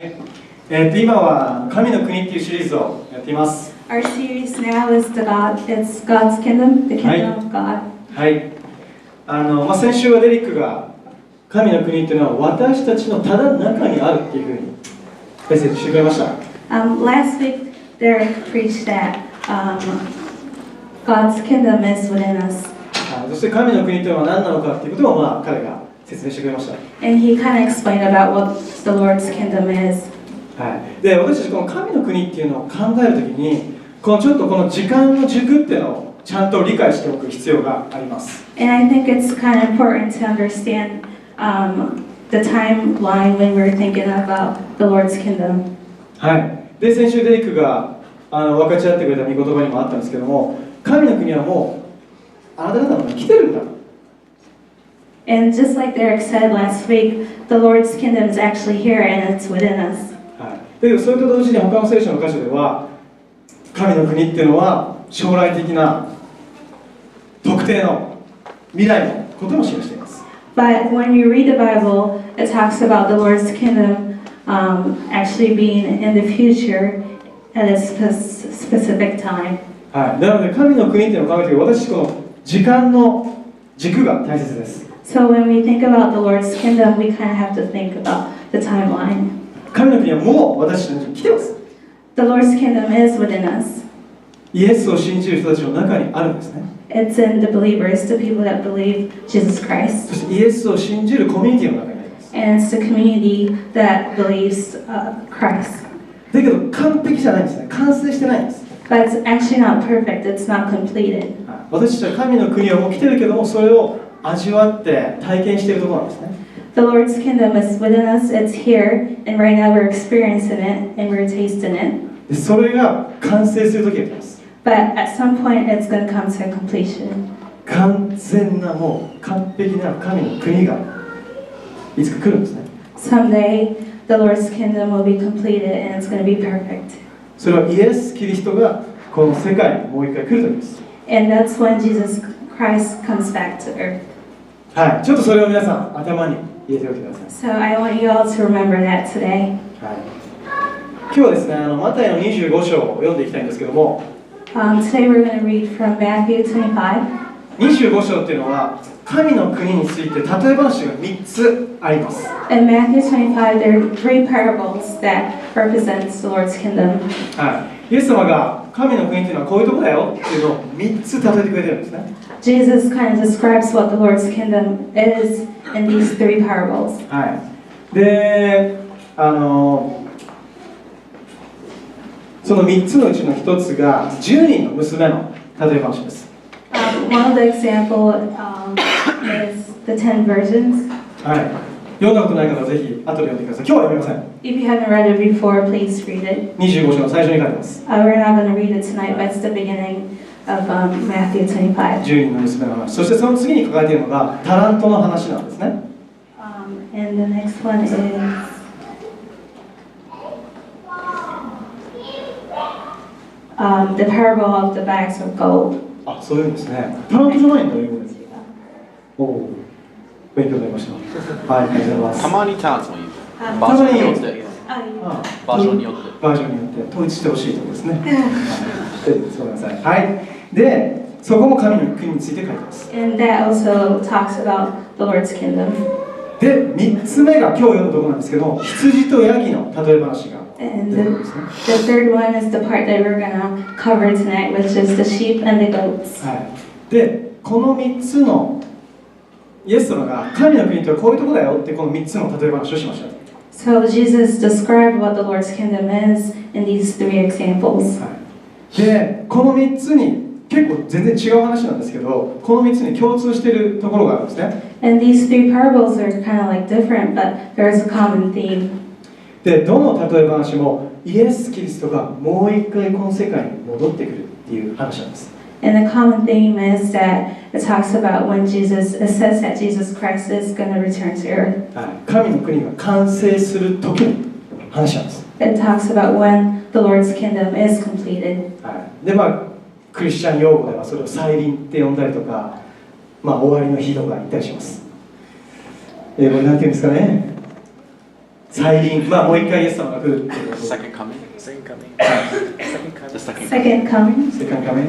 今は神の国っていうシリーズをやっています。Our series now is it's God's kingdom, the kingdom of God. はい。先週はデリックが神の国っていうのは私たちのただ中にあるっていうふうにメッセージしてくれました。Last week, Derek preached that God's kingdom is within us. そして神の国というのは何なのかっていうことを彼が説明してくれました。And he kind of explained about what the Lord's kingdom is. で、私たちこの神の国っていうのを考えるときに、ちょっとこの時間の軸っていうのをちゃんと理解しておく必要があります。And I think it's kind of important to understand the timeline when we're thinking about the Lord's kingdom. はい。で、先週デリックが分かち合ってくれた御言葉にもあったんですけども、神の国はもうあなた方の中に来てるんだ。And just like Derek said last week, the Lord's kingdom is actually here and it's within us. だけどそれと同時に他の聖書の箇所では神の国っていうのは将来的な特定の未来のことも示しています。But when you read the Bible, it talks about the Lord's kingdom actually being in the future at a specific time. なので神の国っていうのを考えている私この時間の軸が大切です。So when we think about the Lord's kingdom, we kind of have to think about the timeline. 神の国はもう私たちに来ています。The Lord's kingdom is within us. イエスを信じる人たちの中にあるんですね。It's in the believers, the people that believe Jesus Christ. そしてイエスを信じるコミュニティの中にあります。And it's the community that believes Christ. だけど完璧じゃないんですね。完成してないんです。But it's actually not perfect. It's not completed. 私たちは神の国はもう来てるけども、それを味わって体験しているところなんですね。The Lord's kingdom is within us. It's here, and right now we're experiencing it and we're tasting it. でそれが完成する時が来ます。But at some point, it's going to come to completion. 完全なもう完璧な神の国がいつか来るんですね。Someday, the Lord's kingdom will be completed and it's going to be perfect. それはイエス・キリストがこの世界にもう一回来る時です。And that's when Jesus Christ comes back to earth. ちょっとそれを皆さん頭に入れておいてください。So I want you all to remember that today. 今日はですね、マタイの25章を読んでいきたいんですけども、Today we're going to read from Matthew 25. 25章っていうのは神の国について例え話が3つあります。In Matthew 25, there are 3 parables that represents the Lord's kingdom. イエス様が神の国っていうのはこういうとこだよっていうのを3つ例えてくれてるんですね。Jesus kind of describes what the Lord's kingdom is in these 3 parables. で、その3つのうちの1つが10人の娘の例え話です。One of the example is the 10 virgins. 読んだことない方はぜひ後で読んでください。今日は読みません。If you haven't read it before, please read it. 25章の最初に書いてます。We're not going to read it tonight, but it's the beginning of Matthew 25. 10人の娘の話。そしてその次に書かれているのがタラントの話なんですね。And the next one is the parable of the bags of gold. そういうんですね。タラントじゃないんだよ、英語で。勉強になりました。ありがとうございます。たまにタラントもいい。たまによって。バージョンによって。バージョンによって統一してほしいところですね。ごめんなさい。で、そこも神の国について書いてます。And that also talks about the Lord's kingdom. で、3つ目が今日読むところなんですけど、羊とヤギの例え話が。And the third one is the part that we're going to cover tonight, which is the sheep and the goats. で、この3つのイエス様が神の国とはこういうところだよってこの3つの例え話をしました。So Jesus described what the Lord's kingdom is in these 3 examples. で、この3つに結構全然違う話なんですけど、この3つに共通しているところがあるんですね。And these 3 parables are kind of like different, but there is a common theme. で、どの例え話もイエス・キリストがもう一回この世界に戻ってくるっていう話なんです。And the common theme is that it talks about when it says that Jesus Christ is going to return to earth. 神の国が完成する時の話なんです。It talks about when the Lord's kingdom is completed. で、クリスチャン用語ではそれを再臨って呼んだりとか、終わりの日とか言ったりします。英語になんて言うんですかね。再臨、まあもう一回イエス様が来るっていうこと。 Second coming? Second coming. The second coming. Second coming セカンドカメン。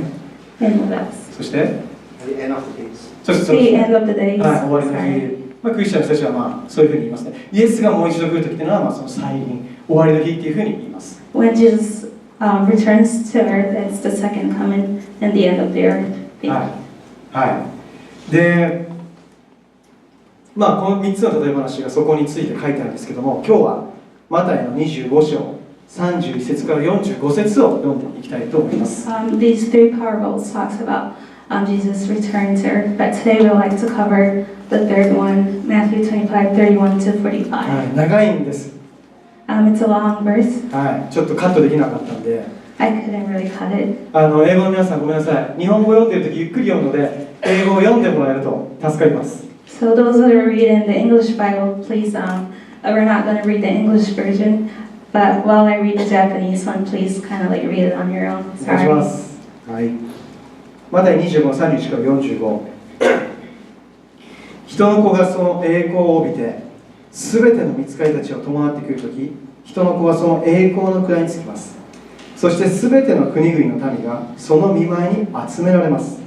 and that's そして、 The end of the days. そして、 the end of the days. はい、終わりの日。まあクリスチャンの人たちはまあそういうふうに言いますね。イエスがもう一度来るときっていうのはまあその再臨、終わりの日っていうふうに言います。When Jesus returns to earth, it's the second coming and the end of the earth. はい。はい。で、まあこの3つの例え話がそこについて書いてあるんですけども、今日はマタイの25章31節から45節を読んでいきたいと思います。These three parables talks about Jesus' return to earth, but today we would like to cover the third one, Matthew 25:31 to 45. はい、長いんです。It's a long verse. はい、ちょっとカットできなかったんで、I couldn't really cut it. 英語の皆さんごめんなさい。日本語読んでるときゆっくり読むので、英語を読んでもらえると助かります。So those that are reading the English Bible, please, we're not going to read the English version, but while I read the Japanese one, please kind of like read it on your own. お願いし Sorry. ます。はい。マタイ25、31から45。人の子がその栄光を帯びて、すべての御使いたちを伴ってくるとき、人の子はその栄光の位につきます。そしてすべての国々の民がその見舞いに集められます。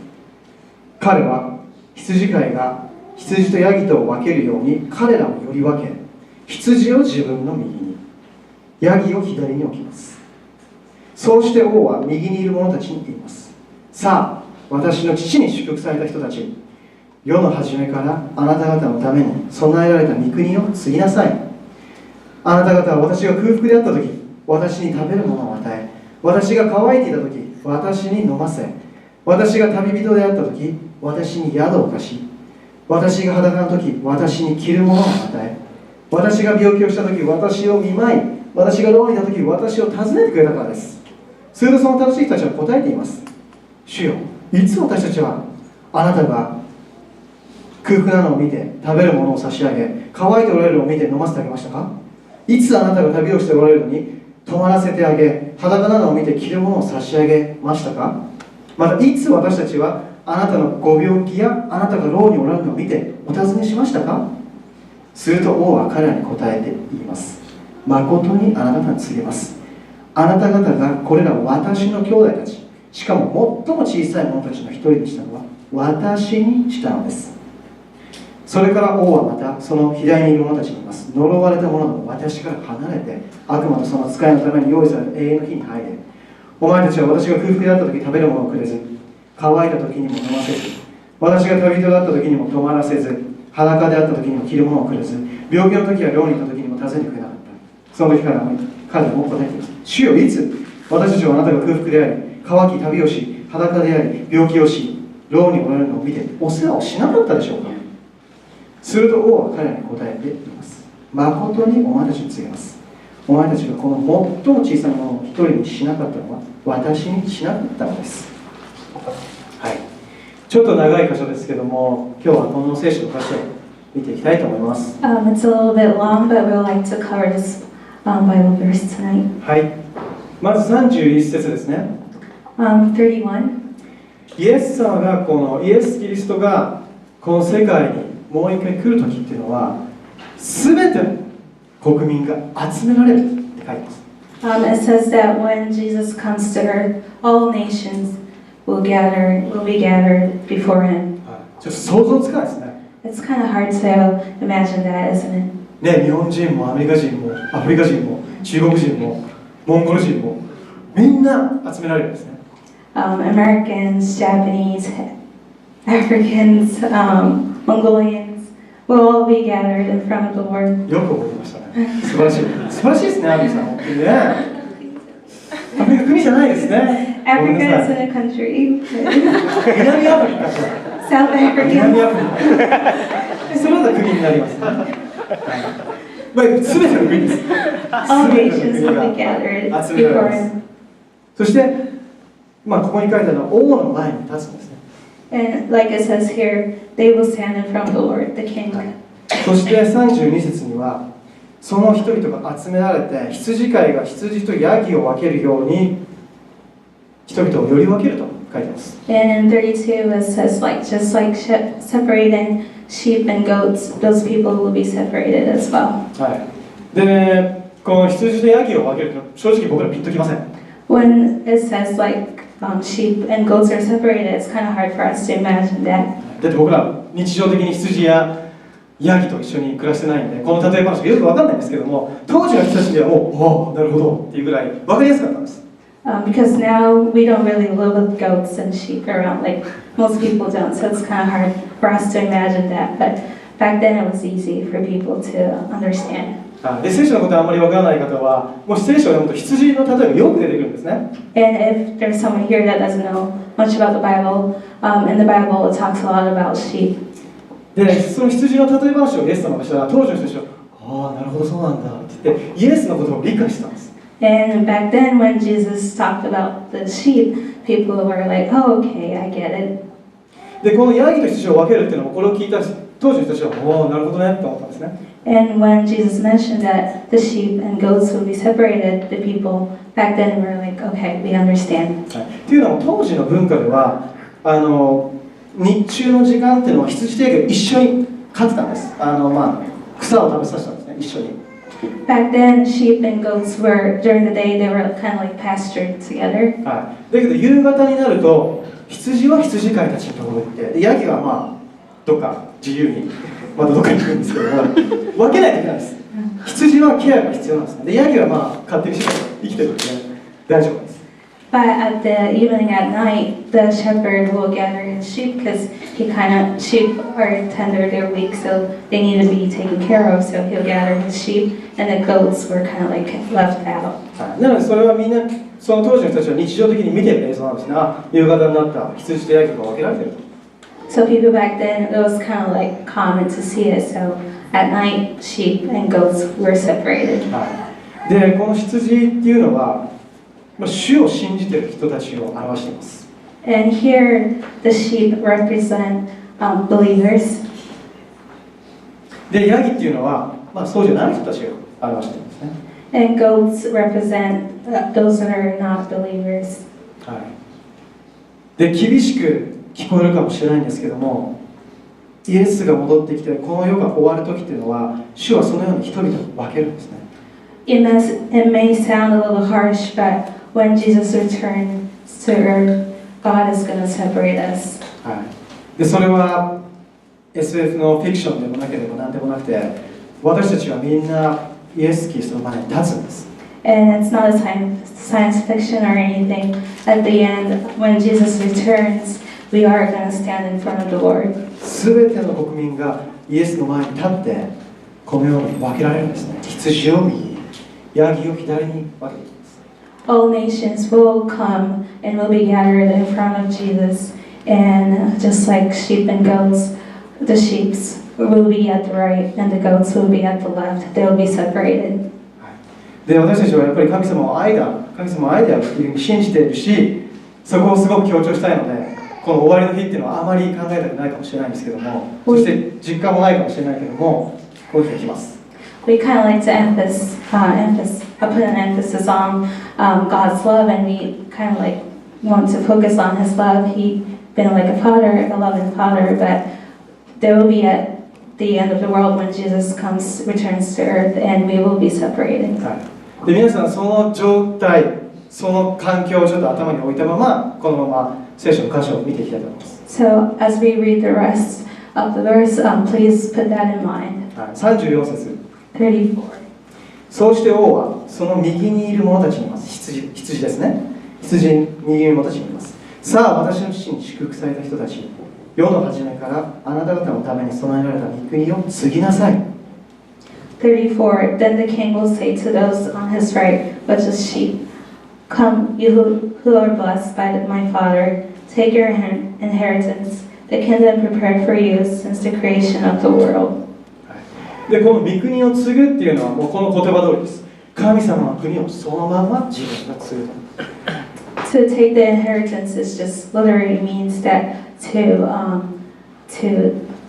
彼は羊飼いが羊とヤギとを分けるように彼らをより分け、羊を自分の右に、ヤギを左に置きます。そうして王は右にいる者たちに言います。さあ、私の父に祝福された人たち、世の初めからあなた方のために備えられた御国を継ぎなさい。あなた方は私が空腹であったとき、私に食べるものを与え、私が乾いていたとき、私に飲ませ、私が旅人であったとき、私に宿を貸し、私が裸のとき、私に着るものを与え、私が病気をしたとき、私を見舞い、私が牢にいたとき、私を訪ねてくれたからです。するとその正しい人たちは答えています。主よ、いつ私たちはあなたが空腹なのを見て食べるものを差し上げ、乾いておられるのを見て飲ませてあげましたか？いつあなたが旅をしておられるのに泊まらせてあげ、裸なのを見て着るものを差し上げましたか？またいつ私たちはあなたのご病気やあなたが牢におられるのを見てお尋ねしましたか？すると王は彼らに答えて言います。誠にあなた方に告げます。あなた方がこれら私の兄弟たち、しかも最も小さい者たちの一人にしたのは私にしたのです。それから王はまたその左にいる者たちに言います。呪われた者ども私から離れて悪魔とその使いのために用意された永遠の日に入れ。お前たちは私が空腹であった時食べるものをくれず、乾いた時にも飲ませず、私が旅人であった時にも泊まらせず、裸であった時にも着るものをくれず、病気の時や牢にいた時にも訪ねてくれなかった。その時彼らも答えています。主よ、いつ私たちはあなたが空腹であり、乾き旅をし、裸であり、病気をし、牢におられるのを見てお世話をしなかったでしょうか？すると王は彼らに答えています。誠にお前たちに告げます。お前たちがこの最も小さなものを一人にしなかったのは私にしなかったのです。はい。ちょっと長い箇所ですけども、今日はこの聖書の箇所を見ていきたいと思います。It's a little bit long, but we'd like to cover this Bible verse tonight. はい。まず31節ですね。31. イエス様がイエス・キリストがこの世界にもう一回来るときっていうのは、すべての国民が集められるって書いてます。It says that when Jesus comes to earth, all nations will be gathered before him. ちょっと想像つかないですね。It's kind of hard to imagine that, isn't it? ね、日本人もアメリカ人もアフリカ人も中国人もモンゴル人もみんな集められるんですね。Americans, Japanese, Africans, Mongolians will all be gathered in front of the Lord. よく覚えてましたね。素晴らしい。素晴らしいですね、アミさん。本当にね。アフリカ国じゃないですね。Africa is in a country. 南アフリカ。South 南 Africa. アフリカ。それは国になります。まあ、すべての国です。 All nations will be gathered before him. そして、まあ、ここに書いてあるのは王の前に立つんですね。And like it says here, they will stand in front of the Lord, the King. そして32節には、その人々が集められて、羊飼いが羊とヤギを分けるように、人々をより分けると書いてます。And in 32 it says, just like separating sheep and goats, those people will be separated as well. はい。でね、この羊とヤギを分けると正直僕らピンときません。 When it says like sheep and goats are separated, it's kind of hard for us to imagine that. だって僕ら日常的に羊やヤギと一緒に暮らしてないんで、この例え話がよく分かんないんですけども、当時の人たちにはもう、なるほどっていうぐらい分かりやすかったんです。Because now we don't really live with goats and sheep around, like most people don't, so it's kind of hard for us to imagine that. But back then it was easy for people to understand. で、聖書のことはあんまり分からない方は、もし聖書を読むと羊の例えがよく出てくるんですね。And if there's someone here that doesn't know much about the Bible, in the Bible it talks a lot about sheep. で、その羊の例え話をイエス様がしたら、当時の人たちは、ああ、なるほどそうなんだって言って、イエスのことを理解したんです。And back then when Jesus talked about the sheep, people were like, oh, okay, I get it. で、このヤギと羊を分けるっていうのも、これを聞いた当時の人たちは、おお、なるほどねって思ったんですね。And when Jesus mentioned that the sheep and goats would be separated, the people back then were like, okay, we understand. っていうのも当時の文化では日中の時間っていうのは羊とヤギが一緒に飼ってたんです。草を食べさせたんですね、一緒に。Back then, sheep and goats were, during the day, they were kind of like pastured together. だけど夕方になると羊は羊飼いたちのところに行って、ヤギはどっか自由にまたどっかに行くんですけども、分けないといけないです。羊はケアが必要なんですね。で、ヤギは勝手に生きてるので大丈夫です。But at the evening at night, the shepherd will gather his sheep because sheep are tender, they're weak, so they need to be taken care of. So he'll gather his sheep, and the goats were kind of like left out. なのでそれはみんなその当時の人たちは日常的に見ている映像なんですね。夕方になった羊とヤギが分けられていると。So people back then, it was kind of like common to see it. So at night, sheep and goats were separated. で、この羊っていうのは、主を信じている人たちを表しています。And here, the sheep represent believers. で、ヤギっていうのは、そうじゃない人たちを表していますね。And goats represent those that are not believers. で、厳しく聞こえるかもしれないんですけども、イエスが戻ってきてこの世が終わる時っていうのは、主はそのように人々を分けるんですね。It may sound a little harsh, but when Jesus returns to earth, God is going to separate us. で、それは SF のフィクションでもなければ何でもなくて、私たちはみんなイエス・キリストの前に立つんです。And it's not a science fiction or anything. At the end, when Jesus returns, we are going to stand in front of the Lord. すべての国民がイエスの前に立って、このように分けられるんですね。羊を右に、ヤギを左に分けています。All nations will come and will be gathered in front of Jesus. And just like sheep and goats, the sheep will be at the right and the goats will be at the left. They will be separated. で、私たちはやっぱり神様は愛だというふうに信じているし、そこをすごく強調したいので、この終わりの日っていうのはあまり考えたくないかもしれないんですけども、そして実感もないかもしれないけども、こういうふうにいきます。We kind of like to put an emphasis on God's love, and we kind of like want to focus on His love. He's been like a father, a loving father, but there will be at the end of the world when Jesus returns to earth, and we will be separated. で、皆さんその状態、その環境をちょっと頭に置いたまま、このまま聖書の箇所を見ていきたいと思います。So as we read the rest of the verse, please put that in mind. 34節。34. そうして王はその右にいる者たちにいます。羊ですね。羊に右にいる者たちにいます。さあ、私の父に祝福された人たち、世の初めからあなた方のために備えられた御国を継ぎなさい。34. Then the king will say to those on his right, which is sheep, Come, you who are blessed by my Father, take your inheritance, the kingdom prepared for you since the creation of the world. で、この御国を継ぐっていうのはもうこの言葉通りです。神様の国をそのまま自分が継ぐ。To take the inheritance is just literally means that to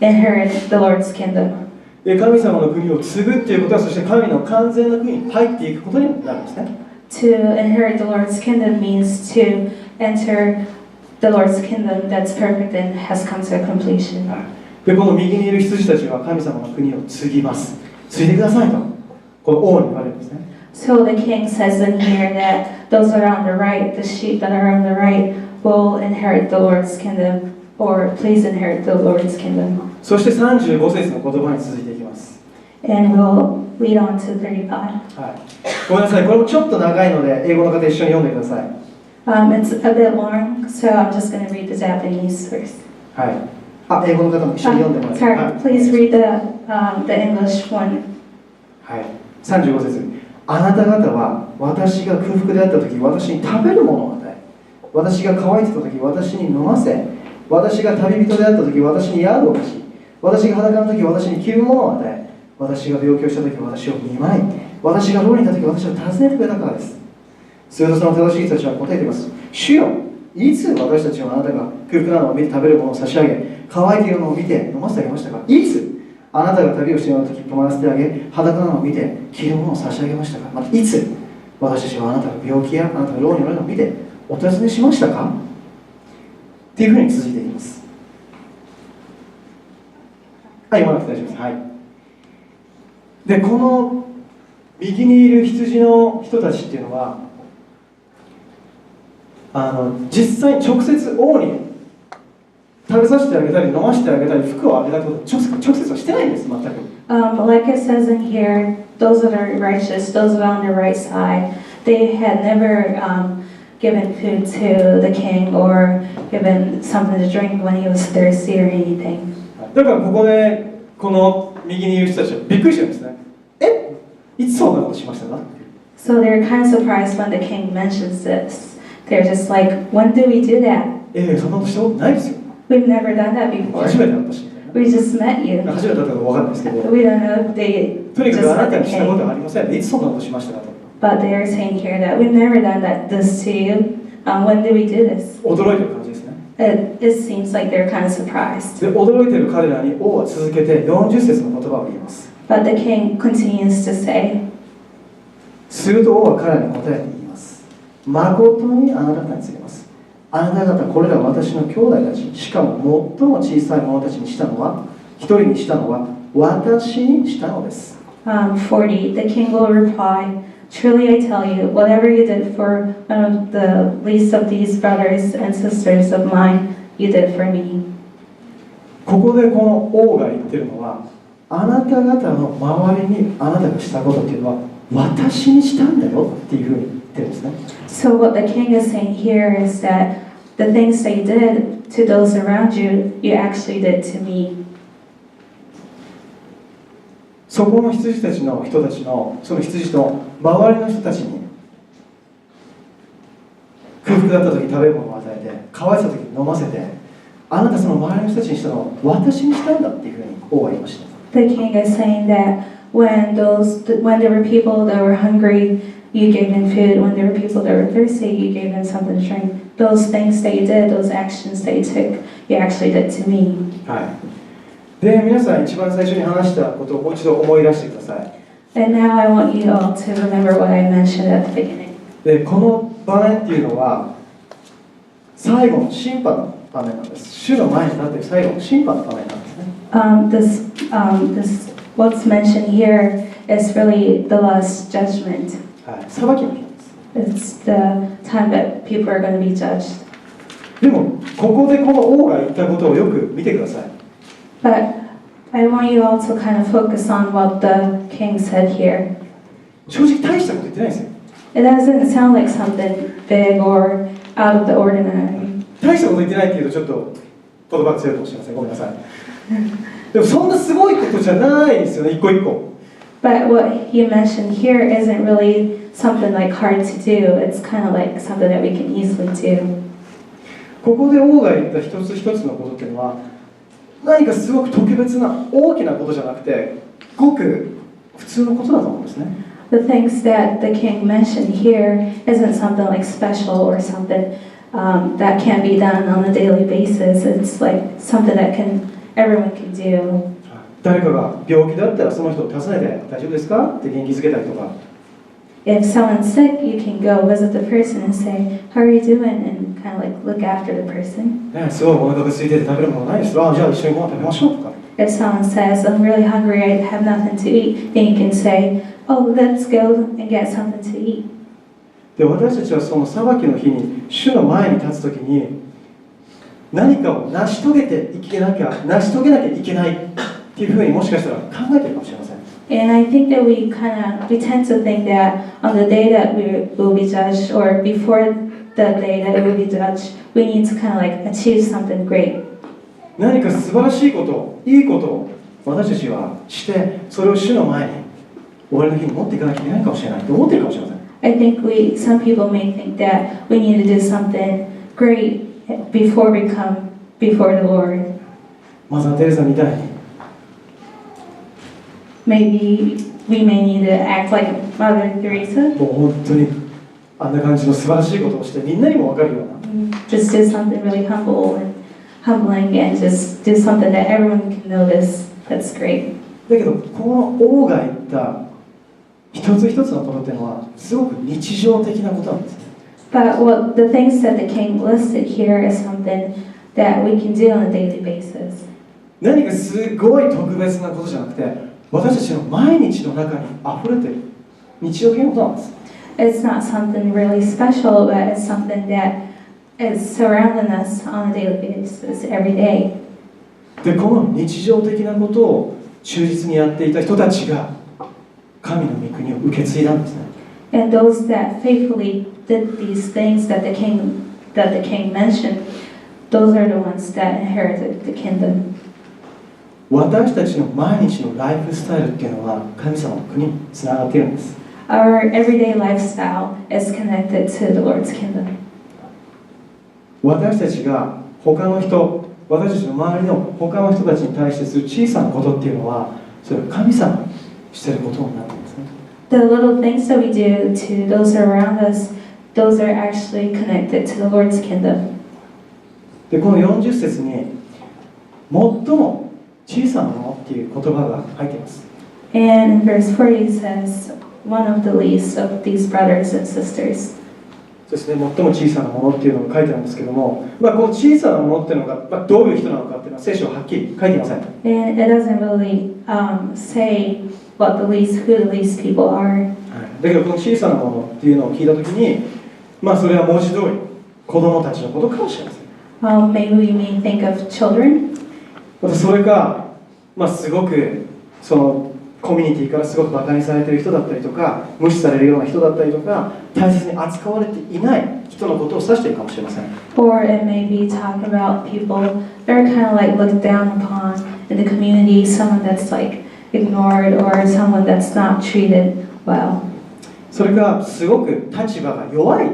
inherit the Lord's kingdom. で、神様の国を継ぐっていうことは、そして神の完全な国に入っていくことになるんですね。To inherit the Lord's kingdom means to enter the Lord's kingdom that's perfect and has come to completion. で、この右にいる羊たちは神様の国を継ぎます。継いでくださいと。この王に言われるんですね。So the king says in here that those that are on the right, the sheep that are on the right, will inherit the Lord's kingdom, or please inherit the Lord's kingdom. そして35節の言葉に続いていきます。And we'll lead on to 35. はい、ごめんなさい、これもちょっと長いので、英語の方一緒に読んでください。It's a bit long, so I'm just going to read the Japanese first. はい。あ、英語の方も一緒に読んでもらって。Sorry, はい、 please read the English one. はい。35節。あなた方は私が空腹であったとき、私に食べるものを与え、私が乾いてたとき、私に飲ませ、私が旅人であったとき、私に宿を貸し、私が裸のとき、私に着るものを与え、私が病気をしたとき、私を見舞い、私が牢にいたとき、私を訪ねてくれたからです。するとその正しい人たちは答えています。主よ、いつ私たちはあなたが空腹なのを見て食べるものを差し上げ、乾いているのを見て飲ませてあげましたか？いつあなたが旅をしているとき泊まらせてあげ、裸なのを見て着るものを差し上げましたか？またいつ私たちはあなたが病気やあなたが牢におられるのを見てお尋ねしましたか？っていうふうに続いていきます。はい、読まなくて大丈夫です。はい。で、この右にいる羊の人たちっていうのは、実際に直接王に食べさせてあげたり飲ませてあげたり服をあげたこと直接はしてないんです、全く。Like it says in here, those that are righteous, those that are on the right side, they had never given food to the king or given something to drink when he was thirsty or anything. だからここでこの右にいる人たちはびっくりしてるんですね。いつそんなことしましたか？ So they're kind of surprised when the king mentions this. They're just like, when do we do that? そんなことしたことないですよ。We've never done that before. 初めて会ったしみたいな。 We just met you. 初めて会ったか分かんないですけど、 We don't know if they とにか just くあな met た the にしたことはあ king. りません。いつそんなことしましたかと。 But they are saying here that we've never done this to you. When did we do this? 驚いてる感じですね。It seems like they're kind of surprised. で、驚いてる彼らに王は続けて40節の言葉を言います。 But the king continues to say, すると王は彼らに答えて言います。誠にあなた方に告げます。あなた方これら私の兄弟たち、しかも最も小さい者たちにしたのは、一人にしたのは私にしたのです。40, the king will reply, truly I tell you, whatever you did for one of the least of these brothers and sisters of mine, you did for me. ここでこの王が言ってるのは、あなた方の周りにあなたがしたことっていうのは私にしたんだよっていうふうに言ってるんですね。So what the king is saying here is that the things they did to those around you, you actually did to me. そこの羊たちの人たちのその羊の周りの人たちに空腹だった時食べるものを与えて、乾いた時に飲ませて、あなたその周りの人たちにしたのを私にしたんだっていうふうに王は言いました。The king is saying that when there were people that were hungry, you gave them food. When there were people that were thirsty, you gave them something to drink. Those things that you did, those actions that you took, you actually did to me. はい。で、皆さん一番最初に話したことをもう一度思い出してください。And now I want you all to remember what I mentioned at the beginning. で、この場面っていうのは最後の審判の場面なんです。主の前に立っている最後の審判の場面なんですね。This what's mentioned here is really the last judgment. はい、裁きの日なんです。 It's the time that people are going to be judged. でもここでこの王が言ったことをよく見てください。But I want you all to kind of focus on what the king said here. 正直大したこと言ってないんですよ。 It doesn't sound like something big or out of the ordinary. 大したこと言ってないっていうとちょっと言葉が強いかもしれません。ごめんなさい。でもそんなすごいことじゃないですよね、一個一個。But what he mentioned here isn't really something like hard to do. It's kind of like something that we can easily do. ここで王が言った一つ一つのことっていうのは何かすごく特別な大きなことじゃなくてごく普通のことだと思うんですね。The things that the king mentioned here isn't something like special or something that can be done on a daily basis. It's like something that everyone can do. 誰かが病気だったらその人を訪ねて大丈夫ですかって元気づけたりとか。If someone's sick, you can go visit the person and say, "How are you doing?" and kind of like look after the person. ね、すごいお腹が空いてて食べるものないです。じゃあ一緒にご飯食べましょうとか。If someone says, "I'm really hungry, I have nothing to eat," then you can say, oh, let's go and get something to eat. で、私たちはその裁きの日に主の前に立つときに何かを成し遂げなきゃいけないっていうふうにもしかしたら考えてるかもしれません。And I think that we tend to think that on the day that we will be judged, or before the day that we will be judged, we need to kind of like achieve something great. 何か素晴らしいこと、いいことを私たちはして、それを主の前に終わりの日に持っていかなきゃいけないかもしれないと思ってるかもしれません。I think some people may think that we need to do something great before we come before the Lord. マザー・テレサみたいに Maybe we may need to act like Mother Teresa. もう本当にあんな感じの素晴らしいことをしてみんなにも分かるような Just do something really humbling and just do something that everyone can notice. That's great. だけどこの王が言った一つ一つのことっていうのはすごく日常的なことなんですね。But the things that the king listed here is something that we can do on a daily basis. 何かすごい特別なことじゃなくて私たちの毎日の中に溢れている日常的なことなんです。It's not something really special, but it's something that is surrounding us on a daily basis every day. で、この日常的なことを忠実にやっていた人たちが神の御国を受け継いだんですね。And those that faithfully did these things that the king mentioned, those are the ones that inherited the kingdom. 私たちの毎日のライフスタイルっていうのは神様の国につながっているんです。Our everyday lifestyle is connected to the Lord's kingdom. 私たちが私たちの周りの他の人たちに対してする小さなことっていうのはそれは神様にしていることになっているんですね。The little things that we do to those around us, those are actually connected to the Lord's kingdom. で、この40節に最も小さなものっていう言葉が入っています。And in verse 40 it says, one of the least of these brothers and sisters. そうですね、最も小さなものっていうのが書いてあるんですけども、この小さなものっていうのが、どういう人なのかっていうのは聖書ははっきり書いていません。And it doesn't really say who the least people are. だけどこの小さなものっていうのを聞いたときに、それは文字通り子供たちのことかもしれません。Maybe we may think of children. またそれか、すごくそのコミュニティからすごく馬鹿にされている人だったりとか、無視されるような人だったりとか、大切に扱われていない人のことを指しているかもしれません。Or it may be talking about people that are kind of like looked down upon in the community, someone that's like ignored or someone that's not treated well. それかすごく立場が弱い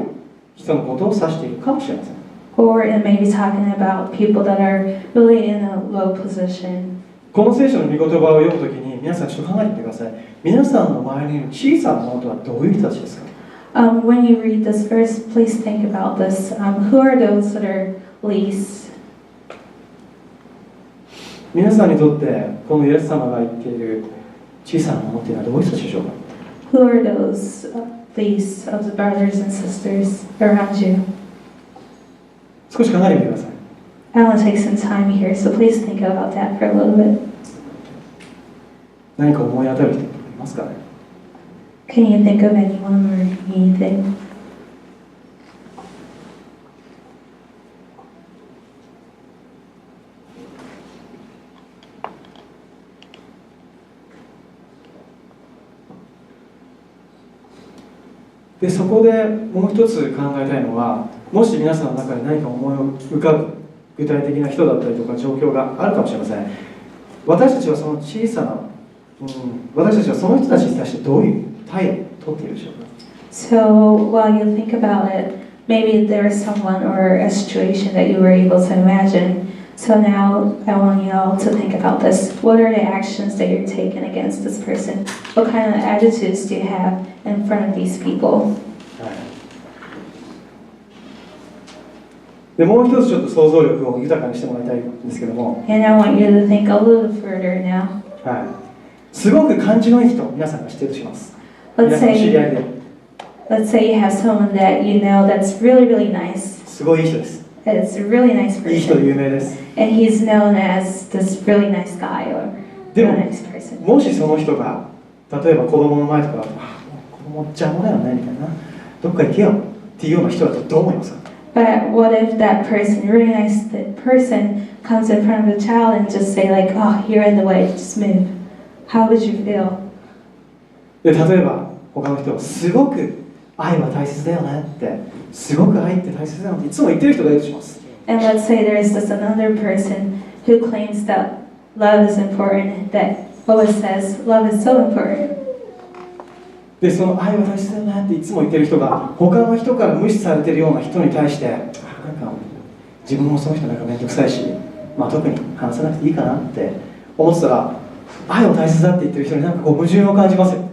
人のことを指しているかもしれません。Or it may be talking about people that are really in a low position. この聖書の御言葉を読むときに皆さんちょっと考えてみてください。皆さんの周りにいる小さなものとはどういう人たちですか？ When you read this verse, please think about this. Who are those that are least? 皆さんにとってこのイエス様が言っている小さなものっていうのはどういう人たちでしょうか？ Who are those least of the brothers and sisters around you? 少し考えてみてください。I want to take some time here, so please think about that for a little bit. 何か思い当たる人いますかね？ Can you think of anyone or anything? で、そこでもう一つ考えたいのは、もし皆さんの中に何か思い浮かぶ具体的な人だったりとか状況があるかもしれません。私たちはその小さな、私たちはその人たちに対してどういう態度をとっているでしょうか。 So while you think about it, maybe there is someone or a situation that you were able to imagine. So now I want you all to think about this. What are the actions that you're taking against this person? What kind of attitudes do you have in front of these people? で、もう一つちょっと想像力を豊かにしてもらいたいんですけども、 And I want you to think a little further now. すごく感じのいい人、皆さんが知っているとします。 Let's 皆さんの知り合い say, で let's say you have someone that you know that's really, really nice. すごいいい人です。 It's a really nice いい人で person. 有名です。 And he's known as this really nice guy or で really も nice person. もしその人が例えば子供の前とかだと、子供邪魔だよねみたいな、どっか行けよっていうような人だとどう思いますか？ But what if that person, really nice person, comes in front of a child and just say like, oh, you're in the way, just move. How would you feel? で例えば他の人はすごく愛は大切だよねって、すごく愛って大切だよっていつも言ってる人がいるとします。And let's say there's this another person who claims that love is important, that always says love is so important. でその愛は大切だよねっていつも言ってる人が他の人から無視されてるような人に対して、なんか自分もその人なんか面倒くさいし、特に話さなくていいかなって思ってたら、愛を大切だって言ってる人になんか矛盾を感じますよ。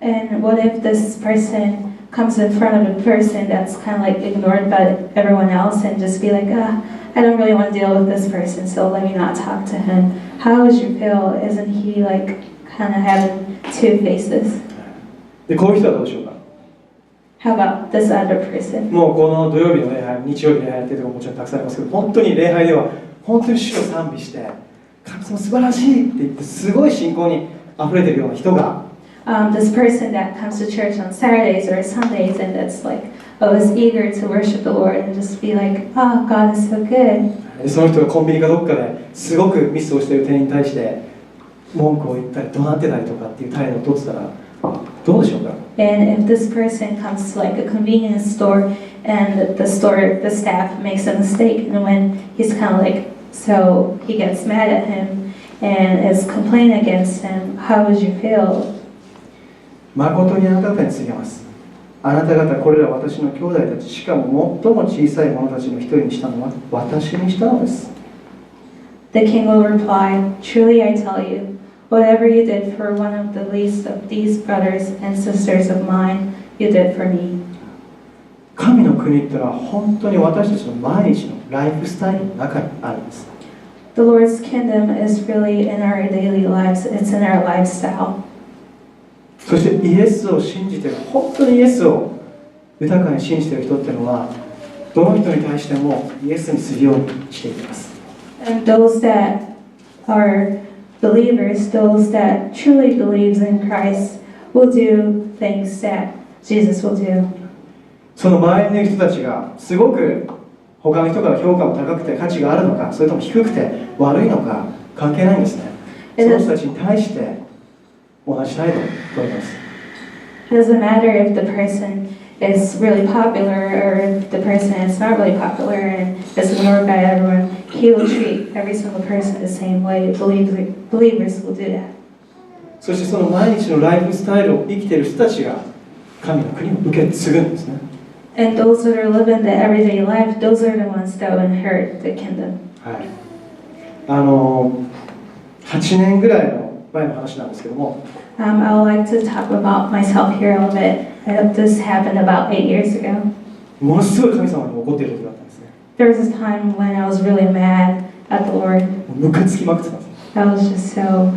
And what if this person comes in front of a person that's kind of like ignored by everyone else and just be like, I don't really want to deal with this person, so let me not talk to him. How would you feel? Isn't he like kind of having two faces? でこういう人はどうでしょうか？ How about this other person? もうこの土曜日の礼拝、日曜日の礼拝っていうところももちろんたくさんありますけど、本当に礼拝では本当に主を賛美して神様素晴らしいって言ってすごい信仰に溢れてるような人が、this person that comes to church on Saturdays or Sundays and that's like, is eager to worship the Lord and just be like, oh, God is so good. その人がコンビニかどっかですごくミスをしている店員に対して文句を言ったり怒鳴ってたりとかっていう態度を取ってたらどうでしょうか？ And if this person comes to like a convenience store and the staff makes a mistake, and when he's kind of like, so he gets mad at him and is complaining against him, how would you feel? 誠にあなた方に告げます。あなた方これら私の兄弟たち、しかも最も小さい者たちの一人にしたのは私にしたのです。 The king will reply, truly I tell you, whatever you did for one of the least of these brothers and sisters of mine, you did for me. 神の国ってのは本当に私たちの毎日のライフスタイルの中にあるんです。 The Lord's kingdom is really in our daily lives. It's in our lifestyle. そしてイエスを信じている、本当にイエスを豊かに信じている人っていうのはどの人に対してもイエスにするようにしていきます。 And those that are believers, those that truly believes in Christ, will do things that Jesus will do. その周りにいる人たちがすごく他の人から評価も高くて価値があるのか、それとも低くて悪いのか関係ないんですね。その人たちに対して同じ態度を取ります。 It doesn't matter if the person is really popular or if the person is not really popular and is ignored by everyone. He will treat every single person the same way. Believers will do that. そしてその毎日のライフスタイルを生きている人たちが神の国を受け継ぐんですね。 And those that are living the everyday life, those are the ones that will inherit the kingdom. はい。8年ぐらいの前の話なんですけども、I would like to talk about myself here a little bit. This happened about 8 years ago. ものすごい神様に怒っている時があったんですね。There was this time when I was really mad at the Lord. ムカつきまくってたんです。 I was just so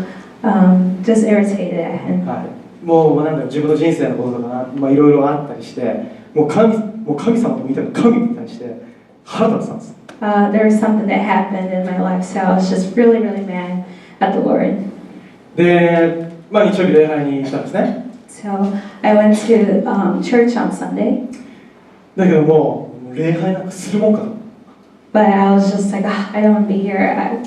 just irritated at him. はい。もうなんだろう、自分の人生のこととかいろいろあったりして、もう神様と見たら神に対して腹立ってたんです。There was something that happened in my life, so I was just really, really mad at the Lord. で、日曜日礼拝に行ったんですね。So I went to church on Sunday. だけどもう礼拝なんかするもんかと。But I was just like, I don't want to be here.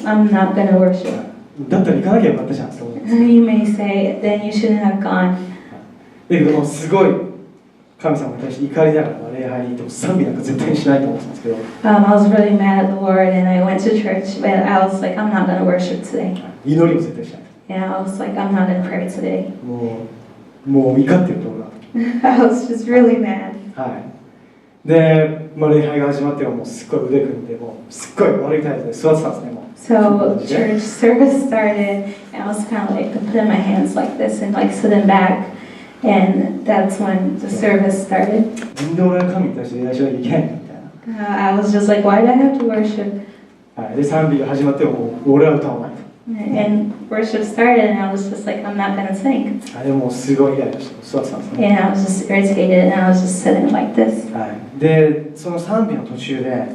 I'm not going to worship. だったら行かなきゃよかったじゃんって思うんです。 You may say, then you shouldn't have gone. だけどもすごい神様に対して怒りながら礼拝に行っても賛美なんか絶対にしないと思ってたんですけど。I was really mad at the Lord, and I went to church, but I was like, I'm not going to worship today. 祈りも絶対しない。And I was like, I'm not going to pray today. もう怒ってるところが。I was just really mad. はい。で、礼拝が始まってもうすっごい腕組んでもうすっごい悪い態度で座ってたんですね。もう So church service started, and I was kind of like putting my hands like this and like sitting back, and that's when the service started. なんで俺は神に対して礼拝しなきゃいけないんだみたいな。I was just like, why do I have to worship? はい。で、賛美が始まっても俺は歌わない。And worship started, and I was just like, I'm not going to sing. でもすごいイライラして座ってたんですね。 And I was just irritated, and I was just sitting like this. はい。で、その賛美の途中で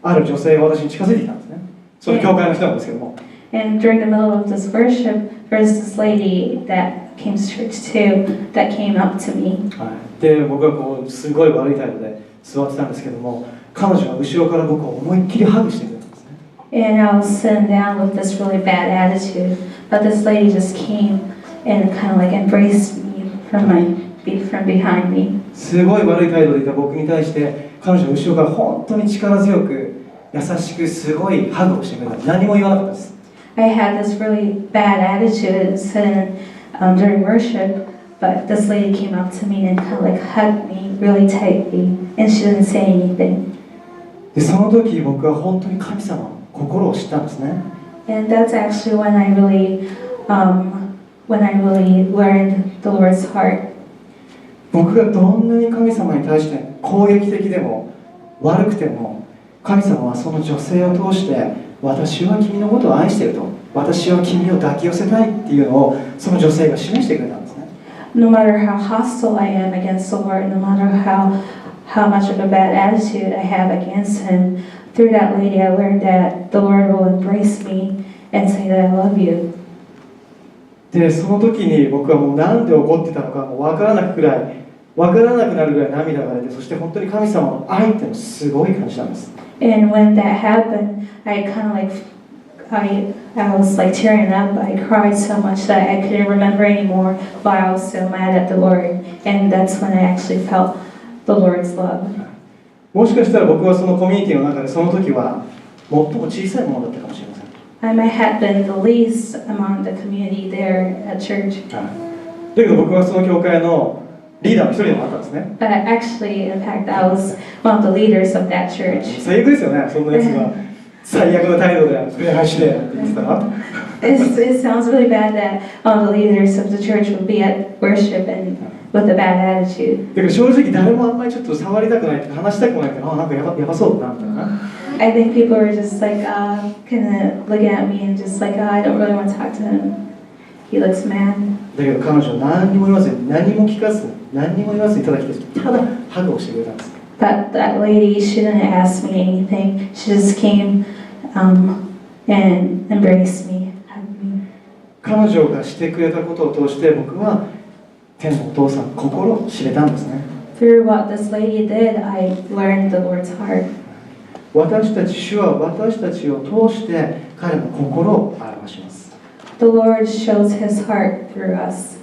ある女性が私に近づいてきたんですね。その教会の人なんですけども。And during the middle of this worship, there was this lady that came to church too that came up to me. で、僕はこうすごい悪い態度で座ってたんですけども、彼女は後ろから僕を思いっきりハグしてくれたんですね。And I was sitting down with this really bad attitude, but this lady just came and kind of like embraced me from behind me. すごい悪い態度でいた僕に対して彼女は後ろから本当に力強く優しくすごいハグをしてくれた。何も言わなかったです。I had this really bad attitude sitting during worship, but this lady came up to me and kind of like hugged me really tightly, and she didn't say anything. で、その時僕は本当に神様の心を知ったんですね。And that's actually when I really learned the Lord's heart. 僕がどんなに神様に対して攻撃的でも悪くても、神様はその女性を通して私は君のことを愛していると、私は君を抱き寄せたいっていうのをその女性が示してくれたんですね。No matter how hostile I am against the Lord, no matter how much of a bad attitude I have against Him, through that lady I learned that the Lord will embrace me and say that I love you. で、その時に僕はもうなんで怒ってたのかもう分からなくなるぐらい涙が出て、そして本当に神様の愛っていうのをすごい感じたんです。And when that happened, I kind of like, I was like tearing up. I cried so much that I couldn't remember anymore why I was so mad at the Lord. And that's when I actually felt the Lord's love. もしかしたら僕はそのコミュニティの中でその時は最も小さいものだったかもしれません。I might have been the least among the community there at church. だけど僕はその教会のリーダーの一人でもあったんですね。But actually, in fact, I was one of the leaders of that church. 最悪ですよね、そんなやつが最悪の態度で礼拝してって言ってたら。It sounds really bad that the leaders of the church would be at worship and with a bad attitude. だから正直誰もあんまりちょっと触りたくないとか話したくもないけど、なんかやばそうだなみたいな。I think people were just like kind of looking at me and just like, I don't really want to talk to him. He looks mad. だけど彼女は何にも言わずに、何も聞かずに、何にも言わずにただ一つただハグをしてくれたんです。But that lady, she didn't ask me anything. She just came and embraced me, hugged me. 彼女がしてくれたことを通して僕は天のお父さんの心を知れたんですね。Through what this lady did, I learned the Lord's heart. 主は私たちを通して彼の心を表します。The Lord shows His heart through us.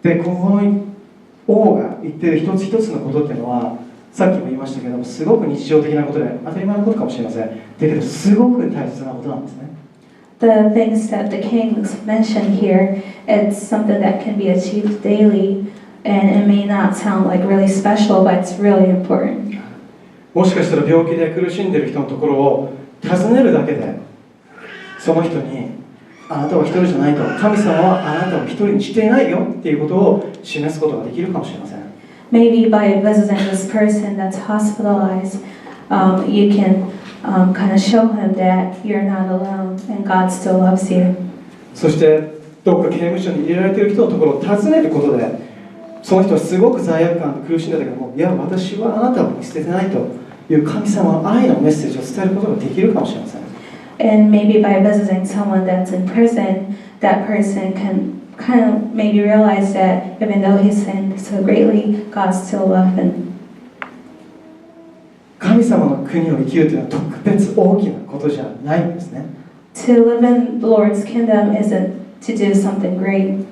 で、ここの王が言っている一つ一つのことっていうのは、さっきも言いましたけども、すごく日常的なことで当たり前のことかもしれません。だけど、すごく大切なことなんですね。The things that the kings mentioned here, it's something that can be achieved daily, and it may not sound like really special, but it's really important. もしかしたら病気で苦しんでいる人のところを訪ねるだけで、その人にあなたは一人じゃないと、神様はあなたを一人にしていないよっていうことを示すことができるかもしれません。Maybe by visiting this person that's hospitalized, you can kind of show him that you're not alone and God still loves you. そしてどっか刑務所に入れられている人のところを訪ねることで、その人はすごく罪悪感で苦しんでたけども、いや私はあなたを見捨ててないという神様の愛のメッセージを伝えることができるかもしれません。And maybe by visiting someone that's in prison, that person can kind of maybe realize that even though he sinned so greatly, God still loved him. 神様の国を生きるというのは特別大きなことじゃないんですね。To live in the Lord's kingdom isn't to do something great.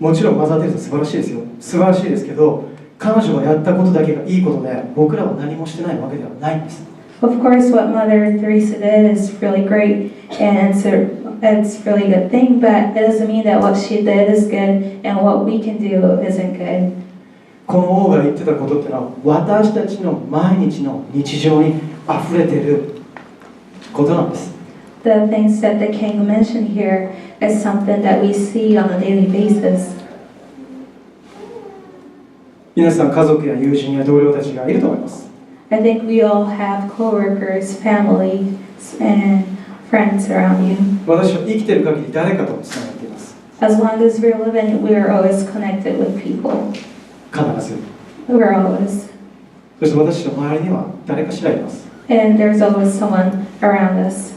もちろんマザー・テレサ素晴らしいですよ。素晴らしいですけど、彼女がやったことだけがいいことで、僕らは何もしてないわけではないんです。Of course, what Mother Teresa did is really great, and it's really good thing, but it doesn't mean that what she did is good and what we can do isn't good. この王が言ってたことっていうのは、私たちの毎日の日常に溢れていることなんです。The things that the king mentioned here is something that we see on a daily basis. 皆さん、家族や友人や同僚たちがいると思います。I think we all have coworkers, families, and friends around you. 私は生きている限り誰かとつながっています。As long as we're living, we're always connected with people. 必ず。We're always. そして私の周りには誰かしらいます。And there's always someone around us.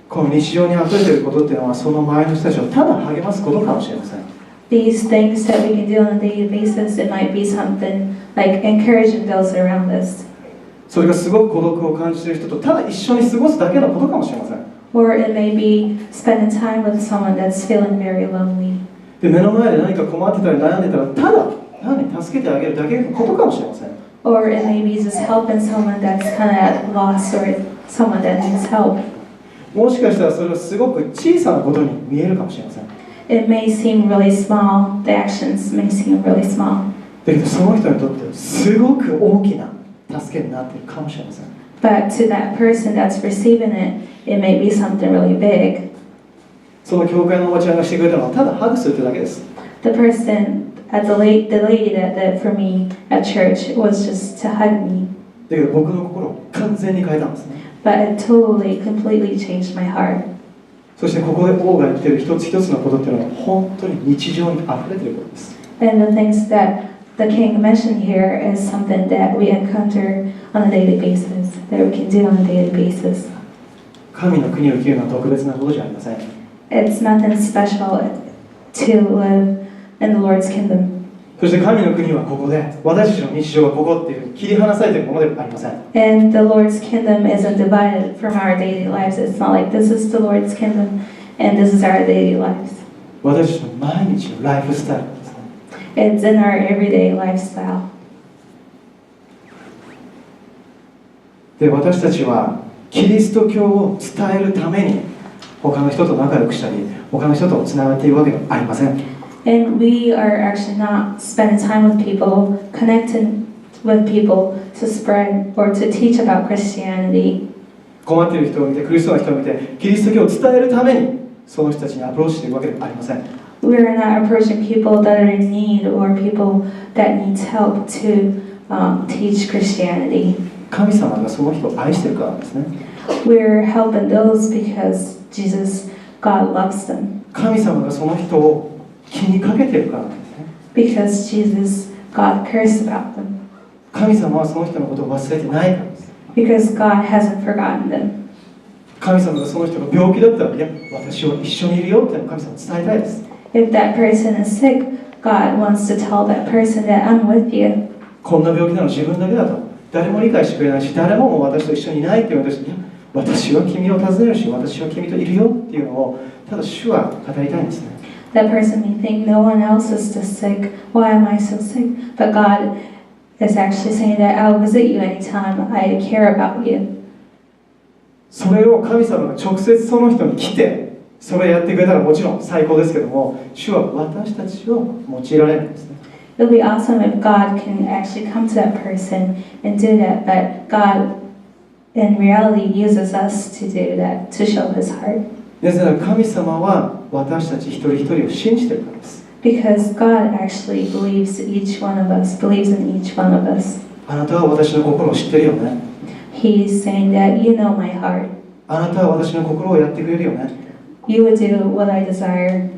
この日常に溢れていることっていうのは、その周りの人たちをただ励ますことかもしれません。 These things that we can do on a daily basis, it might be something like encouraging those around us. それがすごく孤独を感じている人とただ一緒に過ごすだけのことかもしれません。 Or it may be spending time with someone that's feeling very lonely. で、目の前で何か困ってたり悩んでたら、ただ助けてあげるだけのことかもしれません。 Or it may be just helping someone that's kind of at loss or someone that needs help. もしかしたらそれはすごく小さなことに見えるかもしれません。 It may seem really small, the actions may seem really small. だけどその人にとってはすごく大きな助けになっているかもしれません。 But to that person that's receiving it, it may be something really big. その教会のおばちゃんがしてくれたのはただハグするってだけです。 The person, the lady that did it for me at church was just to hug me. だけど僕の心を完全に変えたんですね。 But it totally, completely changed my heart. そしてここで王が言っている一つ一つのことっていうのは本当に日常に溢れていることです。 And the things that the king mentioned here is something that we encounter on a daily basis, that we can do on a daily basis. 神の国を生きるのは特別なことじゃありません。 It's nothing special to live in the Lord's kingdom. そして神の国はここで、私たちの日常はここっていうふうに切り離されているものではありません。 And the Lord's kingdom isn't divided from our daily lives. It's not like this is the Lord's kingdom and this is our daily lives. 私たちの毎日のライフスタイルですね。 It's in our everyday lifestyle. で、私たちはキリスト教を伝えるために他の人と仲良くしたり、他の人とつながっているわけではありません。 And we are actually not spending time with people, connecting with people to spread or to teach about Christianity. 困っている人を見て、苦しそうな人を見て、キリスト教を伝えるためにその人たちにアプローチしているわけではありません。 We're not approaching people that are in need or people that need help to teach Christianity. 神様がその人を愛しているからなんですね。 We're helping those because Jesus, God loves them. 神様がその人を気にかけているからなんですね。 Because Jesus, God cares about them. 神様はその人のことを忘れてないからです。 Because God hasn't forgotten them. 神様がその人が病気だったら、いや、私は一緒にいるよって神様に伝えたいです。 If that person is sick, God wants to tell that person that I'm with you. こんな病気なの自分だけだと。誰も理解してくれないし、誰ももう私と一緒にいないって言われた人に、いや、私は君を訪ねるし、私は君といるよっていうのを、ただ主は語りたいんですね。 That person may think no one else is just sick. Why am I so sick? But God is actually saying that I'll visit you anytime. I care about you. それを神様が直接その人に来て、それをやってくれたらもちろん最高ですけども、主は私たちを用いられるんですね。It would be awesome if God can actually come to that person and do that, but God in reality uses us to do that, to show His heart. ですから神様は私たち一人一人を信じているからです。 Because God actually believes each one of us, believes in each one of us. あなたは私の心を知ってるよね。He's saying that you know my heart. あなたは私の心をやってくれるよね。You would do what I desire.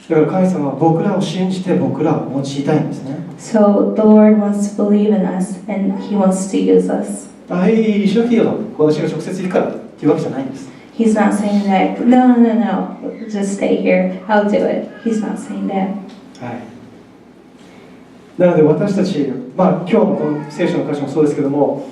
だから神様は僕らを信じて僕らを用いたいんですね。So the Lord wants to believe in us and He wants to use us. はい、一緒に来てよと。私が直接行くからっていうわけじゃないんです。He's not saying that, no, just stay here, I'll do it. He's not saying that. はい。なので私たち、今日のこの聖書の箇所もそうですけども、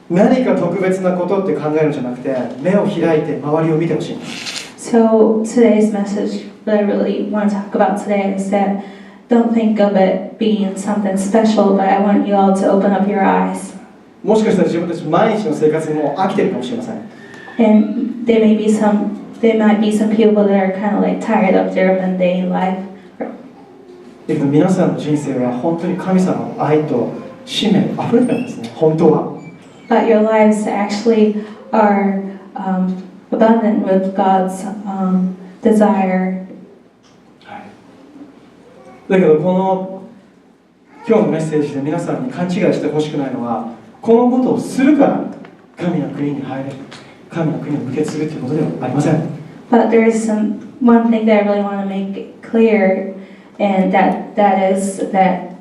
何か特別なことって考えるんじゃなくて、目を開いて周りを見てほしいんです。So today's message that I really want to talk about today is that don't think of it being something special, but I want you all to open up your eyes. もしかしたら自分たち毎日の生活にもう飽きてるかもしれません。And there might be some people that are kind of like tired of their mundane life. だけど皆さんの人生は本当に神様の愛と使命あふれてるんですね、本当は。But your lives actually are abundant with God's desire. だけどこの今日のメッセージで皆さんに勘違いしてほしくないのは、このことをするから神の国に入れる、神の国を受け継ぐということではありません。But there is one thing that I really want to make clear, and that is that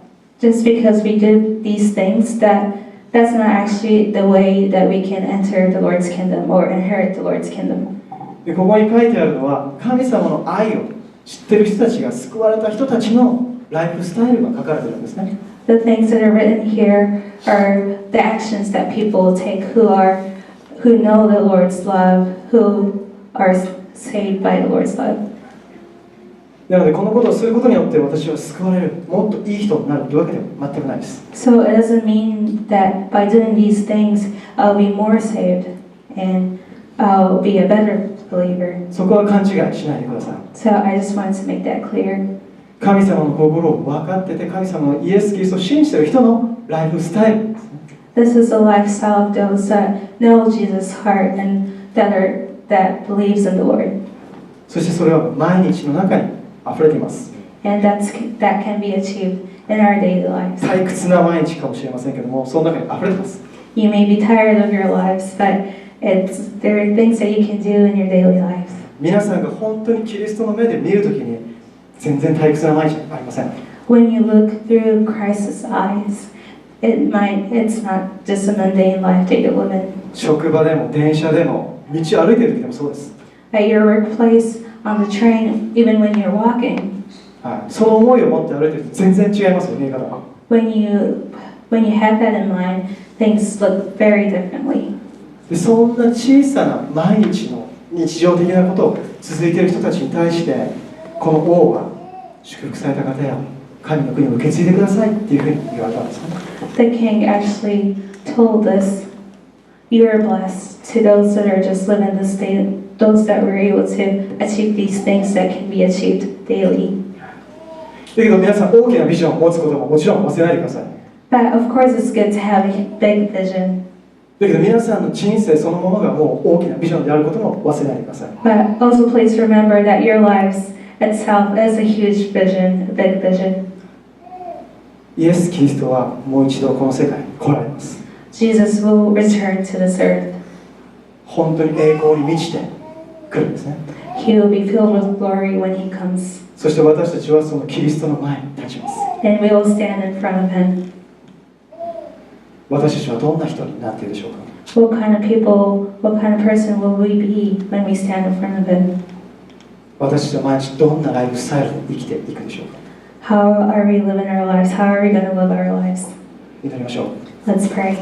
just because we do these things, that that's not actually the way that we can enter the Lord's kingdom or inherit the Lord's kingdom. でここに書いてあるのは、神様の愛を知っている人たちが救われた人たちのライフスタイルが書かれているんですね。The things that are written here are the actions that people take who know the Lord's love, who are saved by the Lord's love. なのでこのことをすることによって私は救われる、もっといい人になるというわけでは全くないです。So it doesn't mean that by doing these things I'll be more saved and I'll be a better believer. そこは勘違いしないでください。So I just wanted to make that clear. 神様の心を分かってて、神様のイエス・キリストを信じている人のライフスタイルですね。This is a lifestyle of those that know Jesus' heart and that believes in the Lord. そしてそれは毎日の中に溢れています。And that can be achieved in our daily lives. 退屈な毎日かもしれませんけども、その中に溢れています。You may be tired of your lives, but there are things that you can do in your daily lives. 皆さんが本当にキリストの目で見るときに全然退屈な毎日ありません。When you look through Christ's eyes, it's not just a mundane life that you're living. 職場でも電車でも道を歩いている時でもそうです。At your workplace, on the train, even when you're walking. はい、その思いを持って歩いていると全然違いますよ、見え方が。When you have that in mind, things look very differently. でそんな小さな毎日の日常的なことを続いている人たちに対して、この王は祝福された方や神の国を受け継いでくださいっていうふうに言われたんですね。The king actually told us, "You are blessed to those that are just living this day, those that were able to achieve these things that can be achieved daily." だけど皆さん、大きなビジョンを持つことももちろん忘れないでください。But of course, it's good to have a big vision. だけど皆さんの人生そのものがもう大きなビジョンであることも忘れないでください。But also, please remember that your lives itself is a huge vision, a big vision. イエス・キリストはもう一度この世界に来られます。Jesus will return to this earth. 本当に栄光に満ちて来るんですね。He will be filled with glory when he comes. そして私たちはそのキリストの前に立ちます。And we will stand in front of him. 私たちはどんな人になっているでしょうか。 What kind of people, what kind of person will we be when we stand in front of him? 私たちは毎日どんなライフスタイルで生きていくでしょうか。 How are we living our lives? How are we going to live our lives? 祈りましょう。 Let's pray.